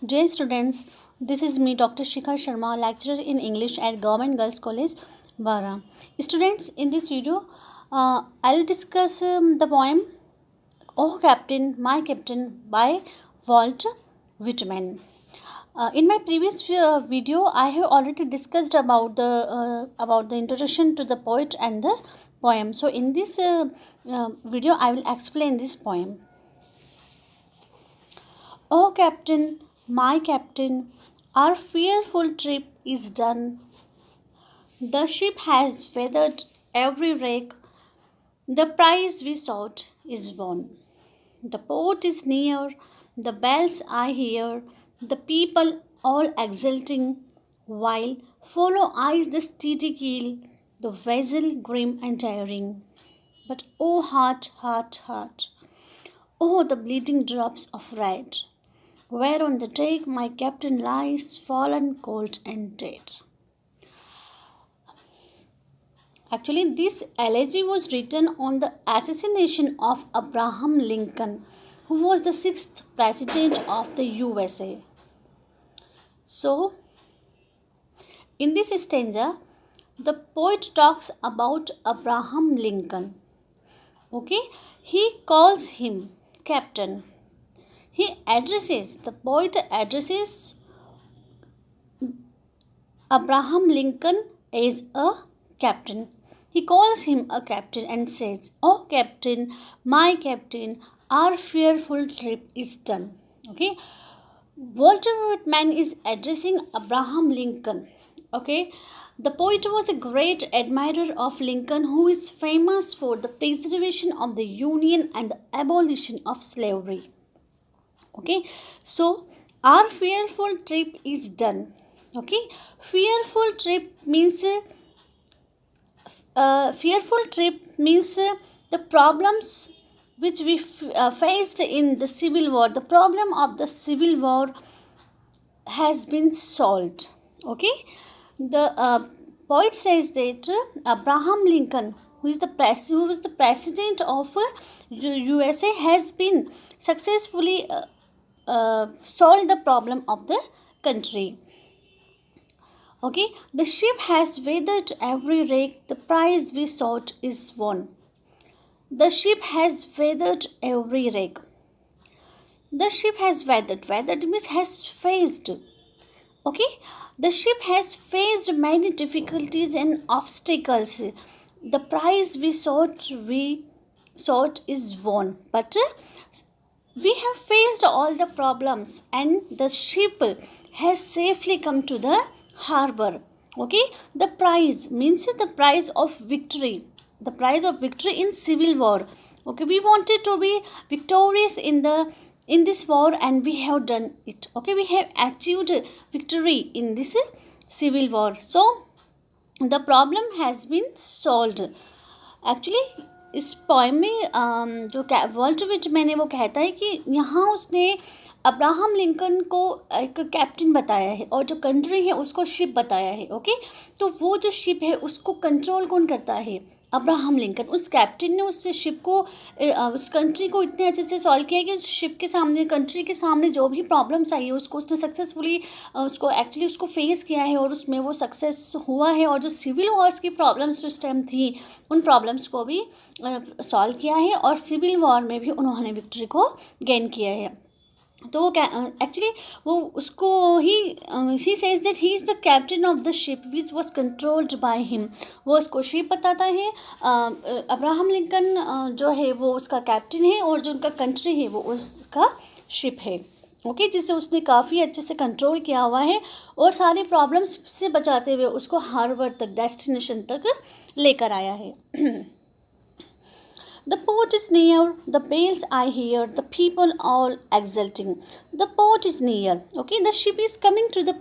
Dear students, this is me, Dr. Shikha Sharma, lecturer in English at Government Girls College, Bara. Students, in this video, I'll discuss the poem "Oh Captain, My Captain" by Walt Whitman. In my previous video, I have already discussed about the introduction to the poet and the poem. So, in this video, I will explain this poem. Oh Captain, my Captain, our fearful trip is done. The ship has weathered every wreck. The prize we sought is won. The port is near, the bells I hear, the people all exulting, while follow eyes the steady keel, the vessel grim and tiring. But oh heart, heart, heart, oh the bleeding drops of red, where on the deck my captain lies fallen cold and dead. Actually, this elegy was written on the assassination of Abraham Lincoln, who was the sixth president of the USA. So, in this stanza, the poet talks about Abraham Lincoln. Okay, he calls him captain. The poet addresses Abraham Lincoln as a captain. He calls him a captain and says, "Oh captain, my captain, our fearful trip is done." Okay, Walter Whitman is addressing Abraham Lincoln. Okay, the poet was a great admirer of Lincoln, who is famous for the preservation of the Union and the abolition of slavery. Okay, so our fearful trip is done. Okay, fearful trip means the problems which we faced in the civil war. The problem of the civil war has been solved. Okay, the poet says that Abraham Lincoln, who was the president of USA, has been successfully solved the problem of the country. Okay, the ship has weathered every wreck. The prize we sought is won. The ship has weathered every wreck. The ship has weathered. Weathered means has faced. Okay, the ship has faced many difficulties and obstacles. The prize we sought is won. But we have faced all the problems, and the ship has safely come to the harbor. Okay, the prize means the prize of victory. The prize of victory in civil war. Okay, we wanted to be victorious in this war, and we have done it. Okay, we have achieved victory in this civil war. So the problem has been solved. Actually, इस poem में जो Walter Whitman है वो कहता है कि यहाँ उसने अब्राहम लिंकन को एक कैप्टन बताया है और जो कंट्री है उसको शिप बताया है. ओके, तो वो जो शिप है उसको कंट्रोल कौन करता है? Abraham Lincoln. उस कैप्टन ने उस शिप को उस कंट्री को इतने अच्छे से सॉल्व किया कि उस शिप के सामने, कंट्री के सामने जो भी प्रॉब्लम्स आई है उसको उसने सक्सेसफुली उसको फेस किया है और उसमें वो सक्सेस हुआ है. और जो सिविल वॉर्स की प्रॉब्लम्स उस टाइम थी उन प्रॉब्लम्स को भी सॉल्व किया है और सिविल वॉर में भी उन्होंने विक्ट्री को गेन किया है. तो एक्चुअली वो उसको he says that he is the captain of the ship which was controlled by him. वो उसको शिप बताता है. अब्राहम लिंकन जो है वो उसका कैप्टन है और जो उनका कंट्री है वो उसका शिप है. ओके, जिससे उसने काफ़ी अच्छे से कंट्रोल किया हुआ है और सारी प्रॉब्लम्स से बचाते हुए उसको हार्बर तक, डेस्टिनेशन तक लेकर आया है. The port is near, the bells I hear, the people all exulting. The port is near. Okay, the ship is coming to the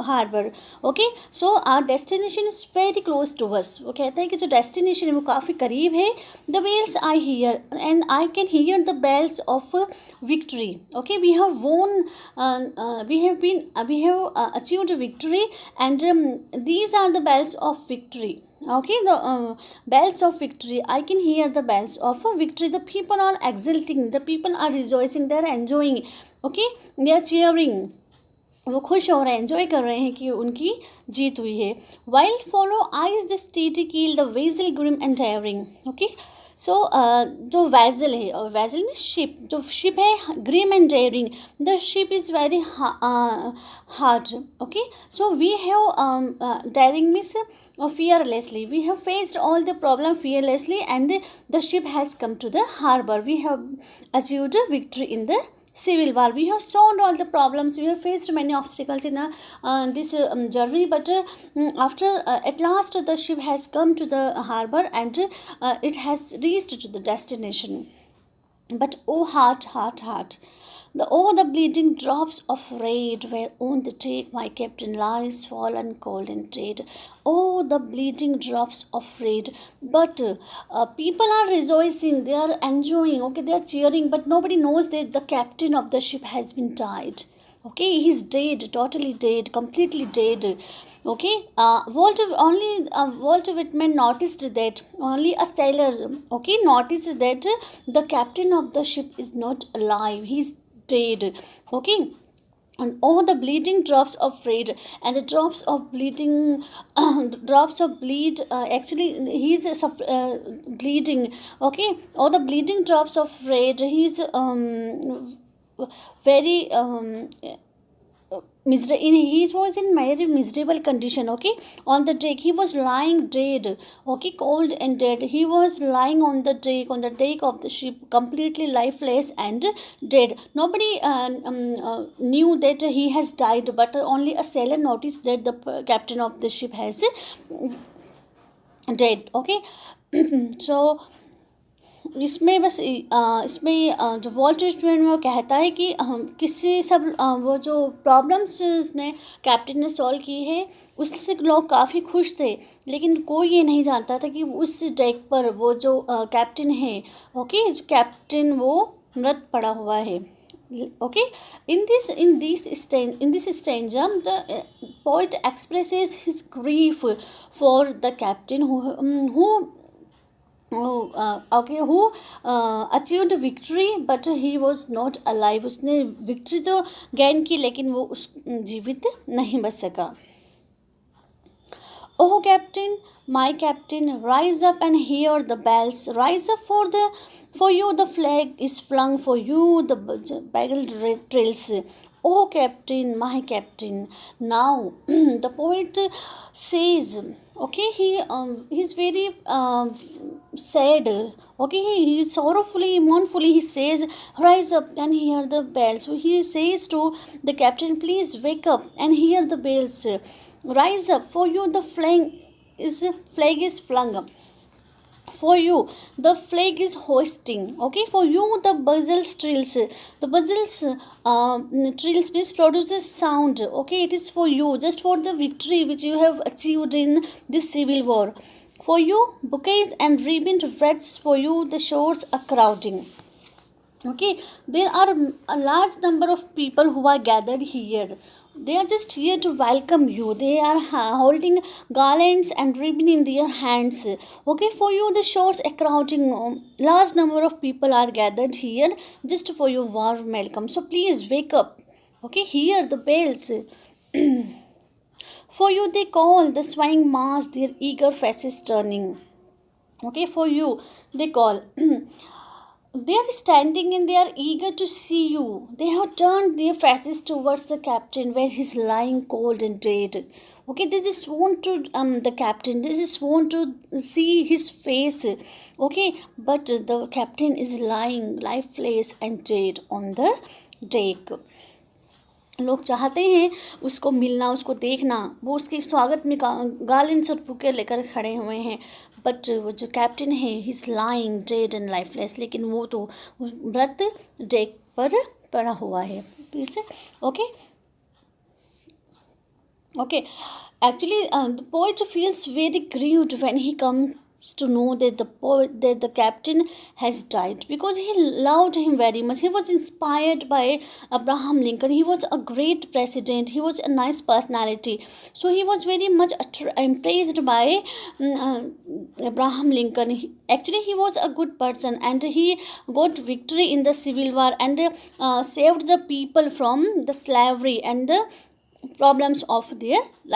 harbor. Okay, so our destination is very close to us. वो कहता है कि जो destination है वो काफ़ी करीब है. The bells I hear and I can hear the bells of victory. Okay, we have won. We have achieved victory, and these are the bells of victory. Okay, the bells of victory. I can hear the bells of victory. The people are exulting. The people are rejoicing. They are enjoying. Okay, they are cheering. वो खुश हो रहे हैं, enjoy कर रहे हैं कि उनकी जीत हुई है. While follow eyes the steady keel the vessel grim and daring. Okay, so जो वैजल है, और वैजल में शिप, जो शिप है grim and daring, the ship is very hard. Okay, so we have daring means fearlessly, we have faced all the problem fearlessly, and the ship has come to the harbor. We have achieved a victory in the civil war. We have solved all the problems. We have faced many obstacles in this journey, but after at last the ship has come to the harbor, and it has reached to the destination. But oh heart, heart, heart, the bleeding drops of red where on the deck my captain lies fallen cold and dead. Oh, the bleeding drops of red. But people are rejoicing, they are enjoying, okay, they are cheering, but nobody knows that the captain of the ship has been died. Okay, he's dead, totally dead, completely dead. Okay, Walter Whitman noticed that, only a sailor, okay, noticed that the captain of the ship is not alive, he's dead. Okay, and all the bleeding drops of red, and the drops of bleeding drops of bleed, actually he's bleeding. Okay, all the bleeding drops of red, he's very he was in very miserable condition. Okay, on the deck he was lying dead. Okay, cold and dead, he was lying on the deck of the ship, completely lifeless and dead. Nobody knew that he has died, but only a sailor noticed that the captain of the ship has dead. Okay, so इसमें बस इसमें जो Walter Whitman वो कहता है कि हम किसी सब वो जो प्रॉब्लम्स उसने कैप्टन ने सॉल्व की है उससे लोग काफ़ी खुश थे, लेकिन कोई ये नहीं जानता था कि उस डेक पर वो जो कैप्टन है, ओके, जो कैप्टन वो मृत पड़ा हुआ है. Okay, in this stanza the poet expresses his grief for the captain who achieved victory, but he was not alive. उसने victory तो gain की, लेकिन वो उस जीवित नहीं बच सका. Oh captain, my captain, rise up and hear the bells. Rise up, for you the flag is flung, for you the bugle trills. Oh captain, my captain. Now the poet says, okay, he's very sad. Okay, he sorrowfully, mournfully he says, rise up and hear the bells. So he says to the captain, please wake up and hear the bells. Rise up, for you the flag is flung. For you the flag is hoisting. Okay, for you the buzzer trills. The buzzer trills means produces sound. Okay, it is for you, just for the victory which you have achieved in this civil war. For you bouquets and ribbon wreaths, for you the shores are crowding. Okay, there are a large number of people who are gathered here. They are just here to welcome you. They are holding garlands and ribbon in their hands. Okay, for you the shores are crowding. Large number of people are gathered here just for your warm welcome. So please wake up. Okay, hear the bells. For you they call, the swaying mass, their eager faces turning. Okay, for you they call. They are standing and they are eager to see you. They have turned their faces towards the captain where he is lying cold and dead. Okay, they just want to the captain. They just want to see his face. Okay, but the captain is lying lifeless and dead on the deck. लोग चाहते हैं उसको मिलना, उसको देखना, वो उसके स्वागत में गार्लैंड्स और बुके लेकर खड़े हुए हैं, बट वो जो कैप्टन है he is lying dead and lifeless, लेकिन वो तो मृत डेक पर पड़ा हुआ है. Please okay okay actually the poet feels very grieved when he comes to know that the captain has died, because he loved him very much. He was inspired by Abraham Lincoln. He was a great president. He was a nice personality. So he was very much impressed by Abraham Lincoln. Actually, he was a good person, and he got victory in the Civil War and saved the people from the slavery and the problems of their life.